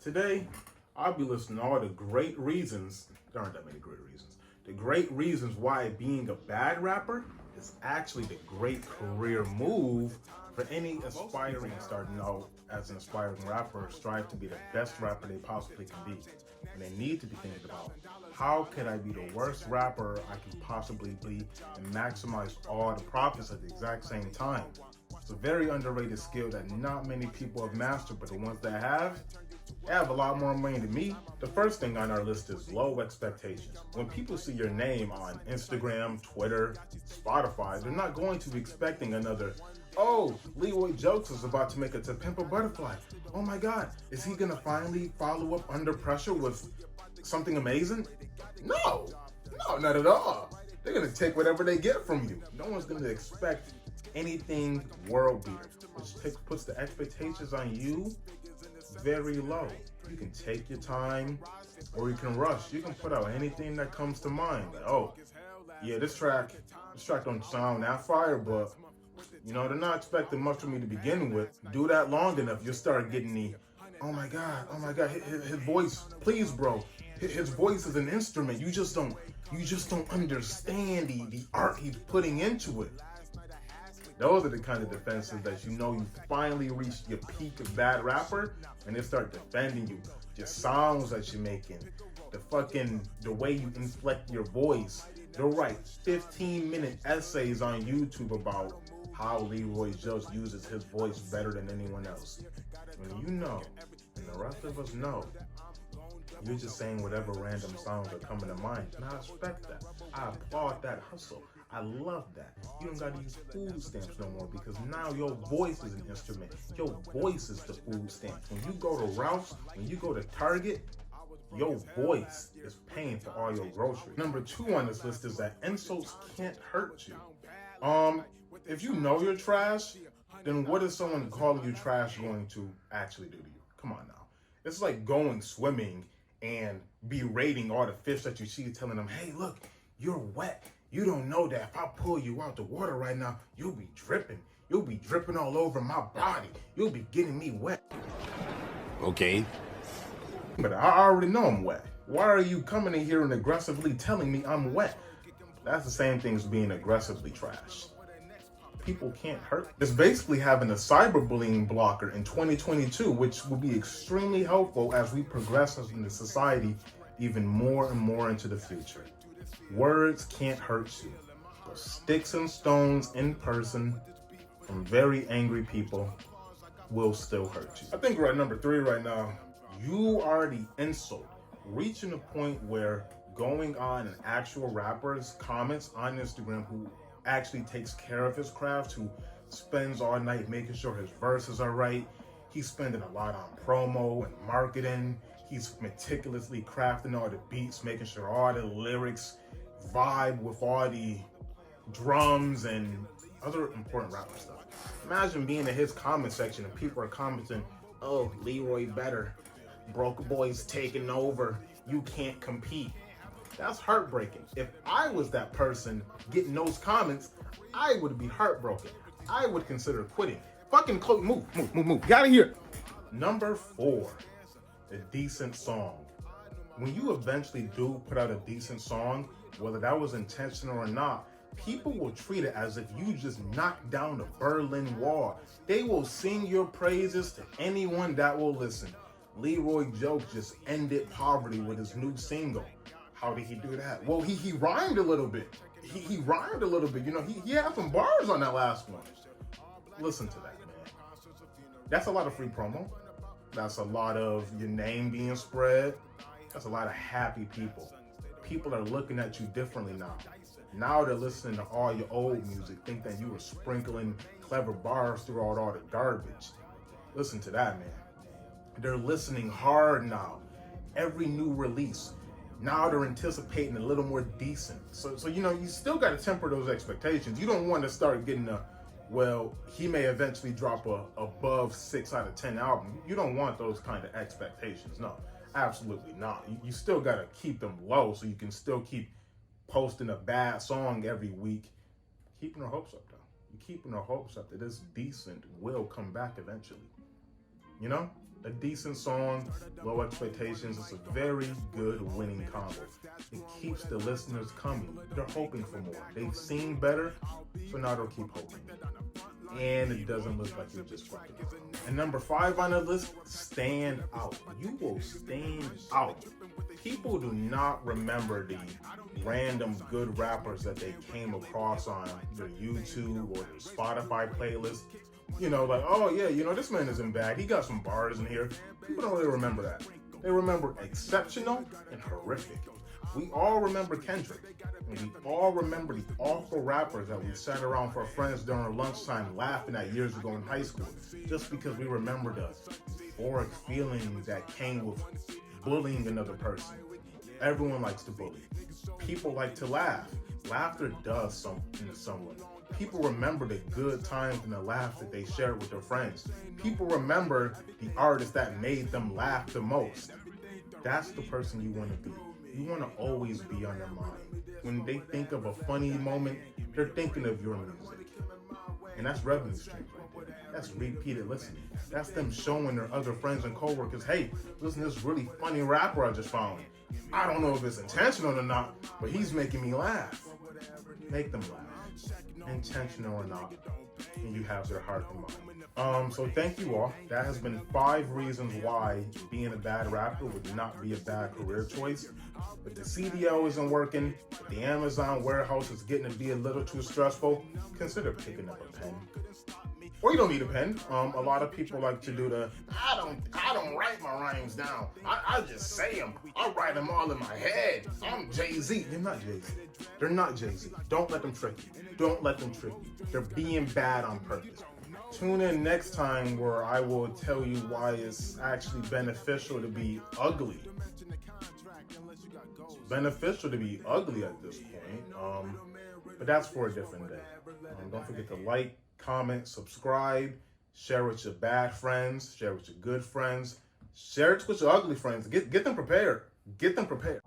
Today, I'll be listing all the great reasons, there aren't that many great reasons, the great reasons why being a bad rapper is actually the great career move for any aspiring starting out as an aspiring rapper, strive to be the best rapper they possibly can be. And they need to be thinking about, how can I be the worst rapper I can possibly be and maximize all the profits at the exact same time? It's a very underrated skill that not many people have mastered, but the ones that have a lot more money than me. The first thing on our list is low expectations. When people see your name on Instagram, Twitter, Spotify, they're not going to be expecting another, oh, Leeroy Jelks is about to make it to Pimp a Butterfly. Oh my God, is he gonna finally follow up under pressure with something amazing? No, not at all. They're gonna take whatever they get from you. No one's gonna expect anything world beater, which puts the expectations on you very low. You can take your time or you can rush. You can put out anything that comes to mind. Like, oh, yeah, this track don't sound that fire, but they're not expecting much from me to begin with. Do that long enough, you'll start getting the, oh my God, his voice, please bro. His voice is an instrument. You just don't understand the art he's putting into it. Those are the kind of defenses that you finally reached your peak of bad rapper, and they start defending you. Your songs that you're making, the way you inflect your voice. They'll write 15-minute essays on YouTube about how Leeroy just uses his voice better than anyone else. When you know, and the rest of us know, you're just saying whatever random songs are coming to mind. And I respect that. I applaud that hustle. I love that. You don't gotta use food stamps no more because now your voice is an instrument. Your voice is the food stamp. When you go to Ralph's, when you go to Target, your voice is paying for all your groceries. Number 2 on this list is that insults can't hurt you. If you know you're trash, then what is someone calling you trash going to actually do to you? Come on now. It's like going swimming and berating all the fish that you see, telling them, hey, look, you're wet. You don't know that if I pull you out the water right now, you'll be dripping. You'll be dripping all over my body. You'll be getting me wet. Okay. But I already know I'm wet. Why are you coming in here and aggressively telling me I'm wet? That's the same thing as being aggressively trash. People can't hurt. It's basically having a cyberbullying blocker in 2022, which will be extremely helpful as we progress as in the society even more and more into the future. Words can't hurt you, but sticks and stones in person from very angry people will still hurt you. I think we're at number 3 right now. You are the insult. Reaching a point where going on an actual rapper's comments on Instagram who actually takes care of his craft, who spends all night making sure his verses are right. He's spending a lot on promo and marketing. He's meticulously crafting all the beats, making sure all the lyrics vibe with all the drums and other important rapper stuff. Imagine being in his comment section and people are commenting, oh, Leeroy better. Broke boys taking over. You can't compete. That's heartbreaking. If I was that person getting those comments, I would be heartbroken. I would consider quitting. Fucking move. Get out of here. Number 4, a decent song. When you eventually do put out a decent song, whether that was intentional or not, people will treat it as if you just knocked down the Berlin Wall. They will sing your praises to anyone that will listen. Leeroy Jelks just ended poverty with his new single. How did he do that? Well, he rhymed a little bit. He rhymed a little bit. He had some bars on that last one. Listen to that, man. That's a lot of free promo. That's a lot of your name being spread. That's a lot of happy people. People are looking at you differently now. Now they're listening to all your old music, think that you were sprinkling clever bars throughout all the garbage. Listen to that, man. They're listening hard now. Every new release. Now they're anticipating a little more decent. So you still got to temper those expectations. You don't want to start getting he may eventually drop a above 6 out of 10 album. You don't want those kind of expectations. No, absolutely not. You still got to keep them low so you can still keep posting a bad song every week. Keeping our hopes up, though. You're keeping our hopes up that this decent will come back eventually. A decent song, low expectations. It's a very good winning combo. It keeps the listeners coming. They're hoping for more. They've seen better, so now they'll keep hoping. And it doesn't look like you're just fucking up. And number 5 on the list, stand out. You will stand out. People do not remember the random good rappers that they came across on their YouTube or their Spotify playlist. You know, like, oh yeah, you know, this man isn't bad. He got some bars in here. People don't really remember that. They remember exceptional and horrific. We all remember Kendrick. And we all remember the awful rappers that we sat around for friends during lunchtime laughing at years ago in high school. Just because we remember the euphoric feeling that came with bullying another person. Everyone likes to bully. People like to laugh. Laughter does something to someone. People remember the good times and the laughs that they shared with their friends. People remember the artist that made them laugh the most. That's the person you want to be. You want to always be on their mind. When they think of a funny moment, they're thinking of your music. And that's revenue streams right there. That's repeated listening. That's them showing their other friends and coworkers, hey, listen to this really funny rapper I just found. I don't know if it's intentional or not, but he's making me laugh. Make them laugh. Intentional or not, and you have their heart and mind. So thank you all. That has been 5 reasons why being a bad rapper would not be a bad career choice. If the CDL isn't working, if the Amazon warehouse is getting to be a little too stressful, consider picking up a pen. Or you don't need a pen. A lot of people like to do the, I don't write my rhymes down. I just say them. I write them all in my head. I'm Jay-Z. They're not Jay-Z. They're not Jay-Z. Don't let them trick you. Don't let them trick you. They're being bad on purpose. Tune in next time where I will tell you why it's actually beneficial to be ugly. It's beneficial to be ugly at this point. But that's for a different day. Don't forget to like, comment, subscribe, share with your bad friends, share with your good friends, share it with your ugly friends. Get them prepared. Get them prepared.